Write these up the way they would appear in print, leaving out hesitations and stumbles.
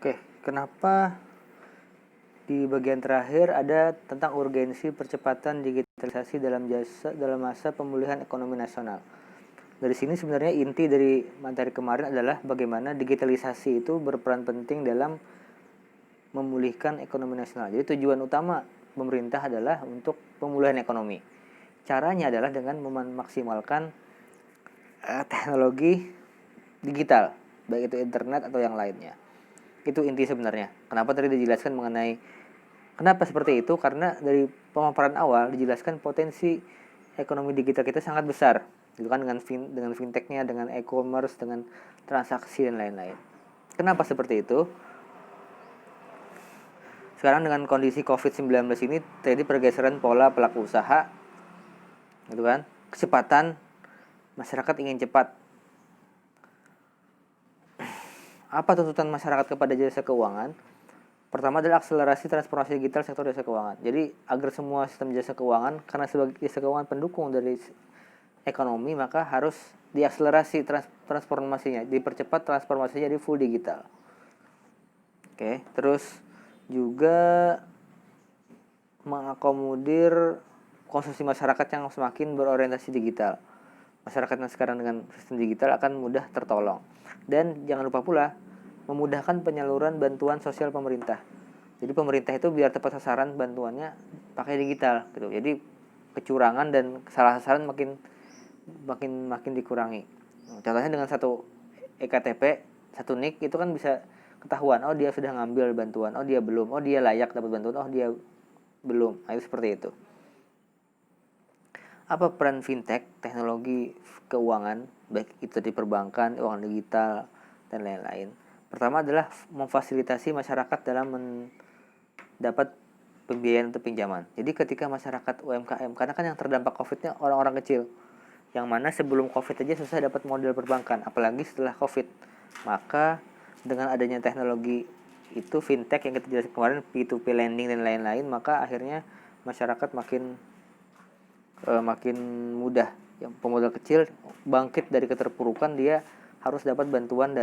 Oke, kenapa di bagian terakhir ada tentang urgensi percepatan digitalisasi dalam masa pemulihan ekonomi nasional. Dari sini sebenarnya inti dari materi kemarin adalah bagaimana digitalisasi itu berperan penting dalam memulihkan ekonomi nasional. Jadi tujuan utama pemerintah adalah untuk pemulihan ekonomi. Caranya adalah dengan memaksimalkan teknologi digital, baik itu internet atau yang lainnya. Itu inti sebenarnya. Kenapa tadi dijelaskan mengenai kenapa seperti itu? Karena dari pemaparan awal dijelaskan potensi ekonomi digital kita sangat besar, gitu kan, dengan fintechnya, dengan e-commerce, dengan transaksi dan lain-lain. Kenapa seperti itu? Sekarang dengan kondisi COVID-19 ini terjadi pergeseran pola pelaku usaha, gitu kan? Kecepatan, masyarakat ingin cepat. Apa tuntutan masyarakat kepada jasa keuangan? Pertama adalah akselerasi transformasi digital sektor jasa keuangan. Jadi agar semua sistem jasa keuangan, karena sebagai jasa keuangan pendukung dari ekonomi, maka harus diakselerasi transformasinya, dipercepat transformasinya jadi full digital. Oke, terus juga mengakomodir konsumsi masyarakat yang semakin berorientasi digital. Masyarakat yang sekarang dengan sistem digital akan mudah tertolong. Dan jangan lupa pula memudahkan penyaluran bantuan sosial pemerintah. Jadi pemerintah itu biar tepat sasaran bantuannya pakai digital gitu. Jadi kecurangan dan salah sasaran makin dikurangi. Contohnya dengan satu EKTP, satu NIK itu kan bisa ketahuan, oh dia sudah ngambil bantuan, oh dia belum, oh dia layak dapat bantuan, oh dia belum. Nah, itu seperti itu. Apa peran fintech, teknologi keuangan, baik itu di perbankan, uang digital, dan lain-lain? Pertama adalah memfasilitasi masyarakat dalam mendapat pembiayaan atau pinjaman. Jadi ketika masyarakat UMKM, karena kan yang terdampak COVID-nya orang-orang kecil, yang mana sebelum COVID aja susah dapat modal perbankan, apalagi setelah COVID. Maka dengan adanya teknologi itu fintech yang kita jelaskan kemarin, P2P lending dan lain-lain, maka akhirnya masyarakat makin mudah. Yang pemodal kecil bangkit dari keterpurukan, dia harus dapat bantuan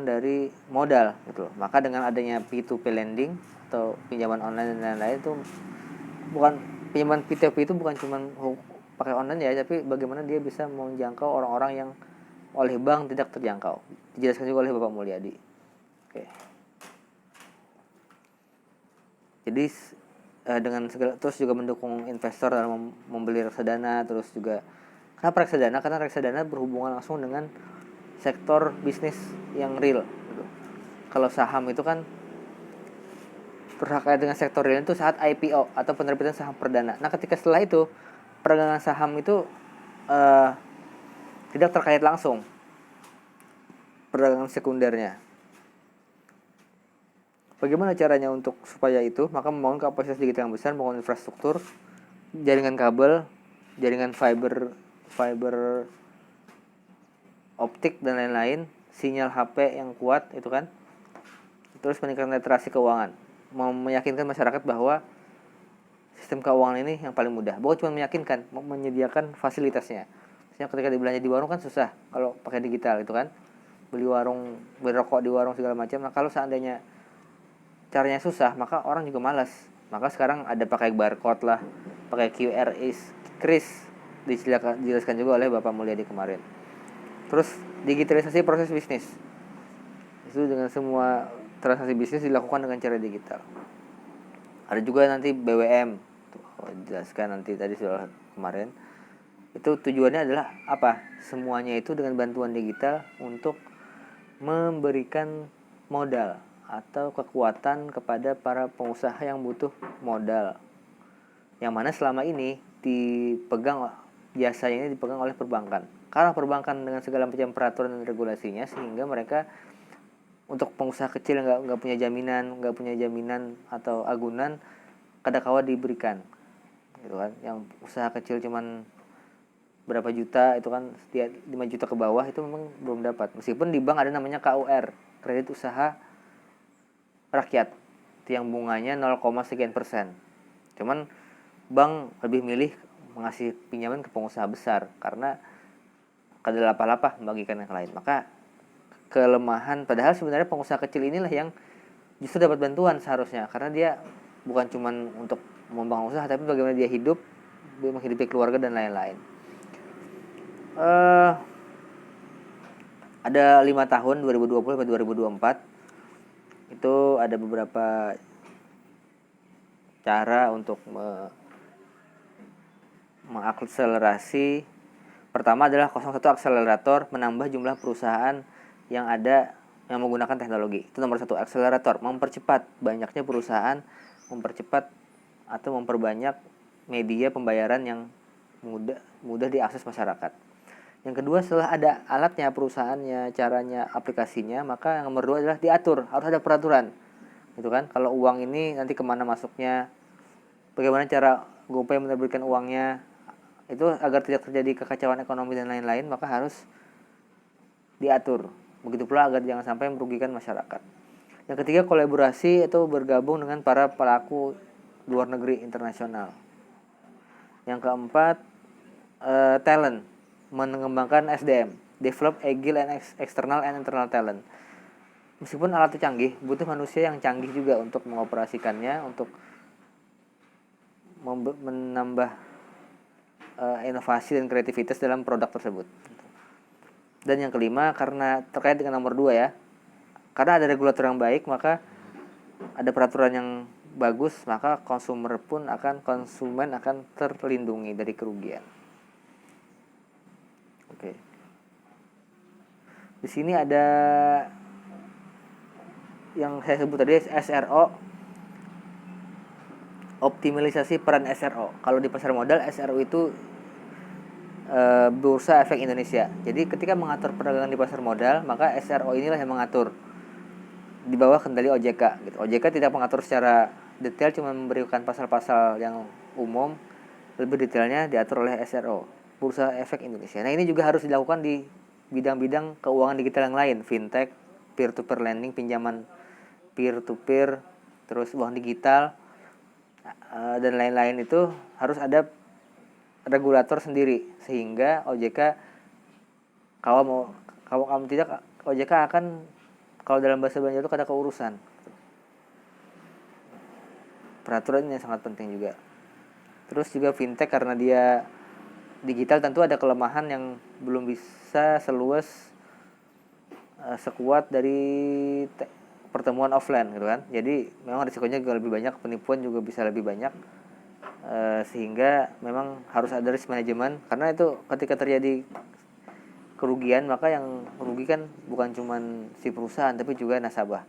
dari modal gitu. Maka dengan adanya P2P lending atau pinjaman online dan lain-lain itu bukan pinjaman P2P itu bukan cuma pakai online ya, tapi bagaimana dia bisa menjangkau orang-orang yang oleh bank tidak terjangkau. Dijelaskan juga oleh Bapak Mulyadi. Oke. Jadi dengan segala, terus juga mendukung investor dalam membeli reksadana. Terus juga kenapa reksadana? Karena reksadana berhubungan langsung dengan sektor bisnis yang real gitu. Kalau saham itu kan terkait dengan sektor real itu saat IPO atau penerbitan saham perdana. Nah ketika setelah itu perdagangan saham itu tidak terkait langsung perdagangan sekundernya. Bagaimana caranya untuk supaya itu? Maka membangun kapasitas digital yang besar, membangun infrastruktur, jaringan kabel, jaringan fiber optik dan lain-lain, sinyal HP yang kuat itu kan. Terus meningkatkan literasi keuangan, meyakinkan masyarakat bahwa sistem keuangan ini yang paling mudah. Bukan cuma meyakinkan, menyediakan fasilitasnya. Misalnya ketika dibelanja di warung kan susah kalau pakai digital itu kan. Beli rokok di warung segala macam. Nah kalau seandainya caranya susah, maka orang juga malas. Maka sekarang ada pakai barcode lah, pakai QRIS, dijelaskan juga oleh Bapak Mulyadi kemarin. Terus digitalisasi proses bisnis, itu dengan semua transaksi bisnis dilakukan dengan cara digital. Ada juga nanti BWM, jelaskan nanti tadi sudah kemarin. Itu tujuannya adalah apa? Semuanya itu dengan bantuan digital untuk memberikan modal atau kekuatan kepada para pengusaha yang butuh modal, yang mana selama ini jasanya ini dipegang oleh perbankan. Karena perbankan dengan segala macam peraturan dan regulasinya, sehingga mereka untuk pengusaha kecil nggak punya jaminan atau agunan, kadangkala diberikan gitu kan. Yang usaha kecil cuman berapa juta itu kan, 5 juta ke bawah itu memang belum dapat. Meskipun di bank ada namanya KUR, kredit usaha rakyat, yang bunganya 0, sekian persen. Cuman bank lebih milih mengasih pinjaman ke pengusaha besar karena kada lapah-lapah membagikan yang lain. Maka kelemahan, padahal sebenarnya pengusaha kecil inilah yang justru dapat bantuan seharusnya, karena dia bukan cuman untuk membangun usaha tapi bagaimana dia hidup, menghidupi keluarga dan lain-lain. Ada 5 tahun 2020 sampai 2024 itu ada beberapa cara untuk mengakselerasi. Pertama adalah 01 akselerator, menambah jumlah perusahaan yang ada yang menggunakan teknologi. Itu nomor 1, akselerator, mempercepat banyaknya perusahaan, mempercepat atau memperbanyak media pembayaran yang mudah diakses masyarakat. Yang kedua, setelah ada alatnya, perusahaannya, caranya, aplikasinya, maka yang nomor 2 adalah diatur, harus ada peraturan. Gitu kan? Kalau uang ini nanti kemana masuknya, bagaimana cara GoPay menerbitkan uangnya, itu agar tidak terjadi kekacauan ekonomi dan lain-lain, maka harus diatur. Begitu pula agar jangan sampai merugikan masyarakat. Yang ketiga, kolaborasi atau bergabung dengan para pelaku luar negeri internasional. Yang keempat, talent, mengembangkan SDM, develop agile and external and internal talent. Meskipun alat itu canggih, butuh manusia yang canggih juga untuk mengoperasikannya, untuk menambah inovasi dan kreativitas dalam produk tersebut. Dan yang kelima, karena terkait dengan nomor 2 ya, karena ada regulator yang baik, maka ada peraturan yang bagus, maka konsumen akan terlindungi dari kerugian. Oke. Di sini ada yang saya sebut tadi SRO, optimalisasi peran SRO. Kalau di pasar modal, SRO itu Bursa Efek Indonesia. Jadi ketika mengatur perdagangan di pasar modal, maka SRO inilah yang mengatur di bawah kendali OJK gitu. OJK tidak mengatur secara detail, cuma memberikan pasal-pasal yang umum. Lebih detailnya diatur oleh SRO, Bursa Efek Indonesia. Nah, ini juga harus dilakukan di bidang-bidang keuangan digital yang lain, fintech, peer-to-peer lending, pinjaman peer-to-peer, terus uang digital, dan lain-lain. Itu harus ada regulator sendiri, sehingga OJK kalau kamu tidak, OJK akan, kalau dalam bahasa Banjar itu ada keurusan. Peraturan ini sangat penting juga. Terus juga fintech, karena dia digital tentu ada kelemahan yang belum bisa seluas sekuat dari pertemuan offline gitu kan. Jadi memang risikonya juga lebih banyak, penipuan juga bisa lebih banyak. Sehingga memang harus ada risk management, karena itu ketika terjadi kerugian, maka yang merugikan bukan cuma si perusahaan tapi juga nasabah.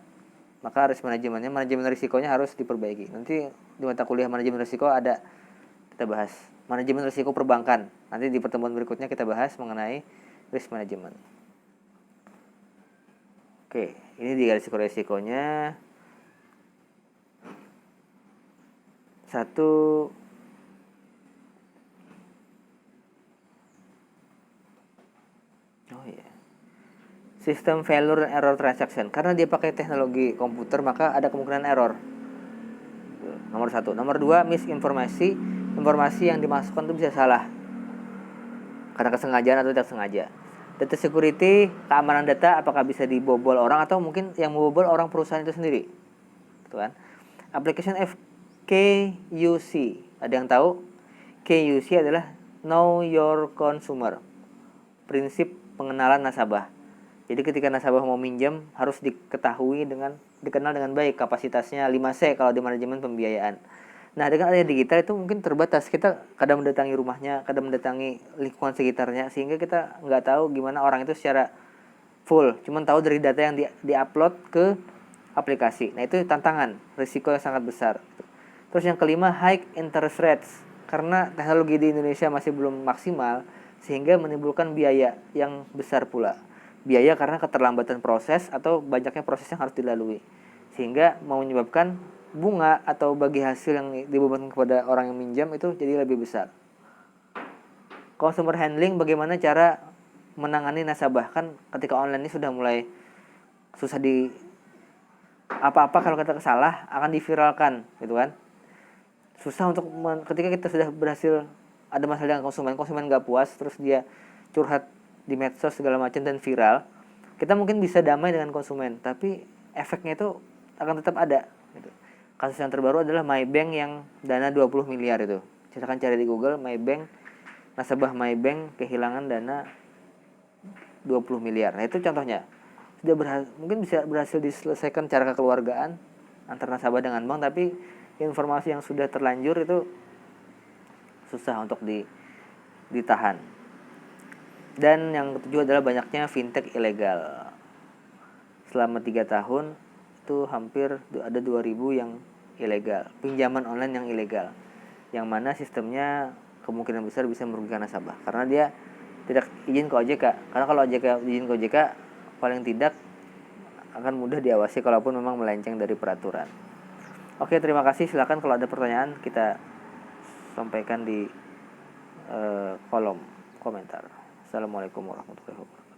Maka risk manajemennya, manajemen risikonya harus diperbaiki. Nanti di mata kuliah manajemen risiko ada, kita bahas manajemen risiko perbankan. Nanti di pertemuan berikutnya kita bahas mengenai risk management. Oke, ini dia risiko-risikonya. Satu, sistem failure and error transaction. Karena dia pakai teknologi komputer, maka ada kemungkinan error. Nomor 1. Nomor 2, misinformasi. Informasi yang dimasukkan itu bisa salah karena kesengajaan atau tidak sengaja. Data security, keamanan data, apakah bisa dibobol orang, atau mungkin yang membobol orang perusahaan itu sendiri, gitu kan. Application KYC, ada yang tahu? KYC adalah Know Your Consumer, prinsip pengenalan nasabah. Jadi ketika nasabah mau minjam, harus dikenal dengan baik, kapasitasnya 5C kalau di manajemen pembiayaan. Nah, dengan adanya digital itu mungkin terbatas. Kita kadang mendatangi rumahnya, kadang mendatangi lingkungan sekitarnya, sehingga kita nggak tahu gimana orang itu secara full. Cuman tahu dari data yang di-upload ke aplikasi. Nah, itu tantangan, risiko yang sangat besar. Terus yang kelima, high interest rates. Karena teknologi di Indonesia masih belum maksimal, sehingga menimbulkan biaya yang besar pula. Biaya karena keterlambatan proses atau banyaknya proses yang harus dilalui, sehingga menyebabkan bunga atau bagi hasil yang dibebankan kepada orang yang minjam itu jadi lebih besar. Consumer handling, bagaimana cara menangani nasabah. Kan ketika online ini sudah mulai susah, di apa-apa kalau kita salah akan diviralkan gitu kan. Susah untuk ketika kita sudah berhasil ada masalah dengan konsumen nggak puas, terus dia curhat di medsos segala macam dan viral, kita mungkin bisa damai dengan konsumen, tapi efeknya itu akan tetap ada gitu. Kasus yang terbaru adalah Maybank yang dana 20 miliar itu. Silakan cari di Google, Maybank, nasabah Maybank kehilangan dana 20 miliar. Nah, itu contohnya. Mungkin bisa berhasil diselesaikan secara kekeluargaan antara nasabah dengan bank, tapi informasi yang sudah terlanjur itu susah untuk ditahan. Dan yang ketujuh adalah banyaknya fintech ilegal. Selama 3 tahun itu hampir ada 2000 yang ilegal, pinjaman online yang ilegal, yang mana sistemnya kemungkinan besar bisa merugikan nasabah karena dia tidak izin ke OJK. Karena kalau OJK izin ke OJK, paling tidak akan mudah diawasi kalaupun memang melenceng dari peraturan. Oke, terima kasih. Silakan kalau ada pertanyaan kita sampaikan di kolom komentar. Assalamualaikum warahmatullahi wabarakatuh.